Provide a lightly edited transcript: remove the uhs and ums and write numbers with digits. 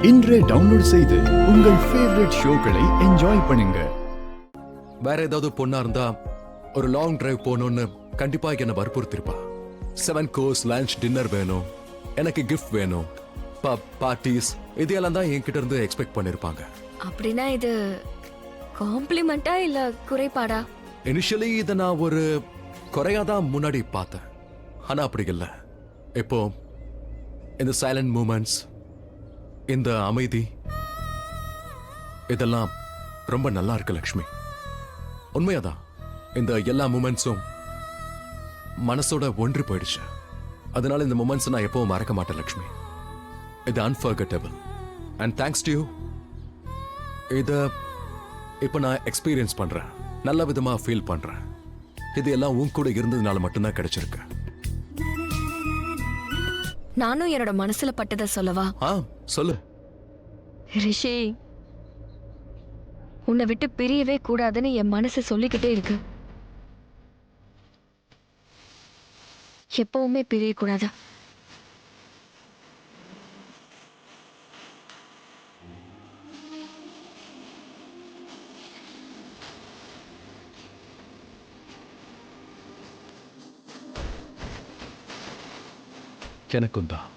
இன்றே டவுன்லோட் செய்து உங்கள் ஃபேவரட் ஷோக்களை என்ஜாய் பண்ணுங்க. வேற ஏதாவது பொண்ணா இருந்தா ஒரு லாங் டிரைவ் போகணும்னு கண்டிப்பா என்ன வற்புறுத்திருப்பா. 7 கோர்ஸ் லஞ்ச் டின்னர் வேணும், எனக்கு கிஃப்ட் வேணும், பார்ட்டிஸ் இதெல்லாம் தான் என்கிட்ட இருந்து எக்ஸ்பெக்ட் பண்ணிருப்பாங்க. அப்படின்னா இது காம்ப்ளிமெண்டா இல்ல குறைபாடா? இனிஷியலி இதை நான் ஒரு குறையாதான் முன்னாடி பார்த்தேன். ஆனா அப்படி இல்லை. இப்போ இந்த சைலண்ட் மூமெண்ட்ஸ், இந்த அமைதி, இதெல்லாம் ரொம்ப நல்லா இருக்கு லக்ஷ்மி. உண்மையாதான் இந்த எல்லா மூமெண்ட்ஸும் மனசோட ஒன்று போயிடுச்சு. அதனால இந்த மூமெண்ட்ஸ் நான் எப்பவும் மறக்க மாட்டேன் லக்ஷ்மி. இது unforgettable and thanks to you. இத இப்ப நான் எக்ஸ்பீரியன்ஸ் பண்றேன், நல்ல விதமா ஃபீல் பண்றேன். இது எல்லாம் உன் கூட இருந்ததுனால மட்டும்தான் கிடைச்சிருக்கு. நானும் என்னோட மனசுல பட்டதை சொல்லவா? சொல்லு ரிஷி, உன்னை விட்டு பிரியவே கூடாதுன்னு என் மனசு சொல்லிக்கிட்டே இருக்கு. எப்பவுமே பிரியக்கூடாது. எனக்கும் தான்.